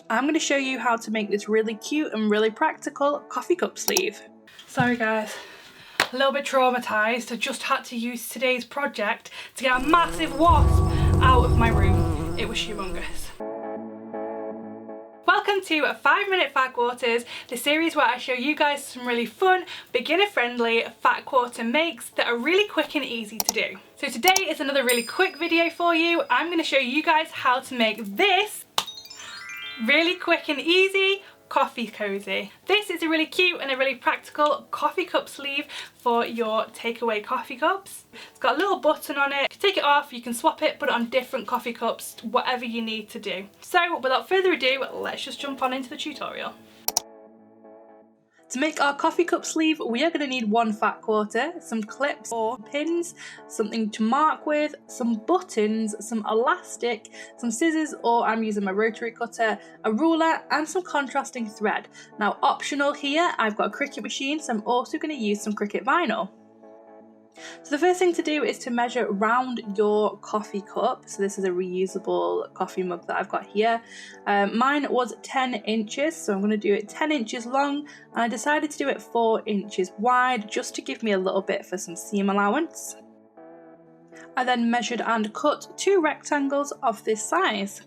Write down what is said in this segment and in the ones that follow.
I'm going to show you how to make this really cute and really practical coffee cup sleeve. Sorry guys, a little bit traumatised. I just had to use today's project to get a massive wasp out of my room. It was humongous. Welcome to 5 Minute Fat Quarters, the series where I show you guys some really fun, beginner-friendly fat quarter makes that are really quick and easy to do. So today is another really quick video for you. I'm going to show you guys how to make this really quick and easy coffee cozy. This is a really cute and a really practical coffee cup sleeve for your takeaway coffee cups. It's got a little button on it. You can take it off, you can swap it, put it on different coffee cups, whatever you need to do. So without further ado, let's just jump on into the tutorial. To make our coffee cup sleeve, we are going to need one fat quarter, some clips or pins, something to mark with, some buttons, some elastic, some scissors, or I'm using my rotary cutter, a ruler, and some contrasting thread. Now optional here, I've got a Cricut machine, so I'm also going to use some Cricut vinyl. So the first thing to do is to measure round your coffee cup. So this is a reusable coffee mug that I've got here. Mine was 10 inches, so I'm going to do it 10 inches long, and I decided to do it 4 inches wide just to give me a little bit for some seam allowance. I then measured and cut 2 rectangles of this size.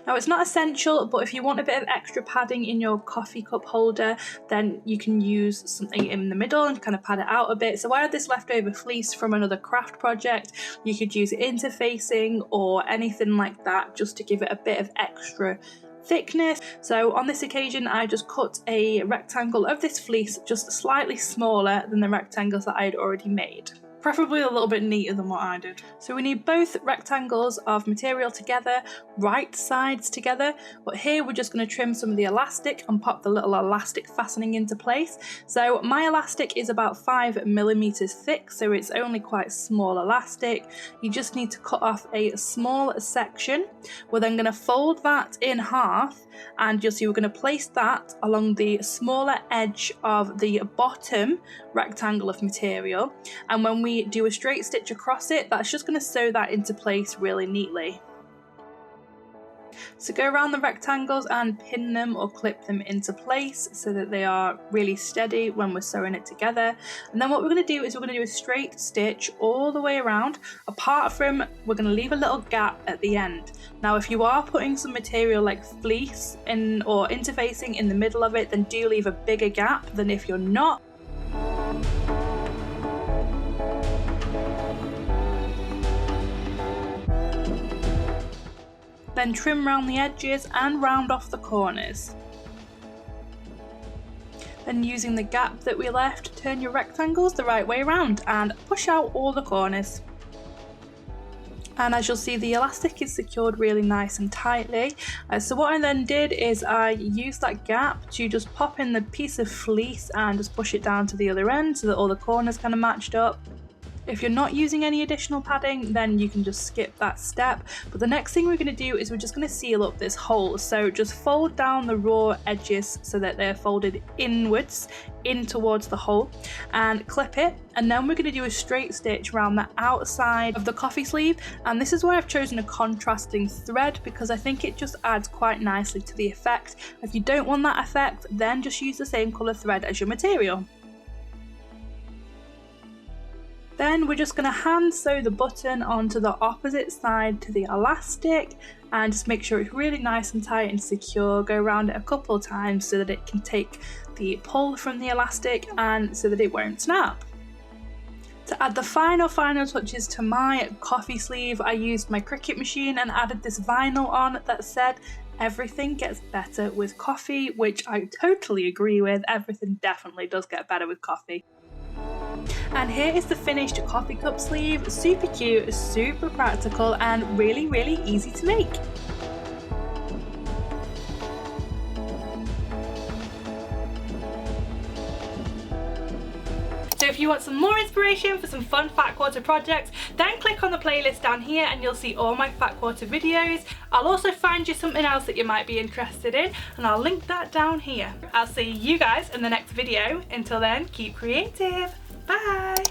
Now it's not essential, but if you want a bit of extra padding in your coffee cup holder, then you can use something in the middle and kind of pad it out a bit. So I had this leftover fleece from another craft project. You could use interfacing or anything like that just to give it a bit of extra thickness. So on this occasion I just cut a rectangle of this fleece just slightly smaller than the rectangles that I had already made. Preferably a little bit neater than what I did. So we need both rectangles of material together, right sides together, but here we're just going to trim some of the elastic and pop the little elastic fastening into place. So my elastic is about 5mm thick, so it's only quite small elastic. You just need to cut off a small section. We're then going to fold that in half, and you'll see we're going to place that along the smaller edge of the bottom rectangle of material, and when we do a straight stitch across it, that's just going to sew that into place really neatly. So go around the rectangles and pin them or clip them into place so that they are really steady when we're sewing it together. And then what we're going to do is we're going to do a straight stitch all the way around, apart from we're going to leave a little gap at the end. Now if you are putting some material like fleece in or interfacing in the middle of it, then do leave a bigger gap than if you're not. Then trim round the edges and round off the corners. Then using the gap that we left, turn your rectangles the right way around and push out all the corners. And as you'll see, the elastic is secured really nice and tightly. So what I then did is I used that gap to just pop in the piece of fleece and just push it down to the other end so that all the corners kind of matched up. If you're not using any additional padding, then you can just skip that step. But the next thing we're going to do is we're just going to seal up this hole. So just fold down the raw edges so that they're folded inwards in towards the hole and clip it. And then we're going to do a straight stitch around the outside of the coffee sleeve. And this is why I've chosen a contrasting thread, because I think it just adds quite nicely to the effect. If you don't want that effect, then just use the same colour thread as your material. Then we're just going to hand sew the button onto the opposite side to the elastic and just make sure it's really nice and tight and secure. Go around it a couple of times so that it can take the pull from the elastic and so that it won't snap. To add the final touches to my coffee sleeve, I used my Cricut machine and added this vinyl on that said, "Everything gets better with coffee," which I totally agree with. Everything definitely does get better with coffee. And here is the finished coffee cup sleeve. Super cute, super practical, and really, really easy to make. So if you want some more inspiration for some fun fat quarter projects, then click on the playlist down here and you'll see all my fat quarter videos. I'll also find you something else that you might be interested in, and I'll link that down here. I'll see you guys in the next video. Until then, keep creative. Bye!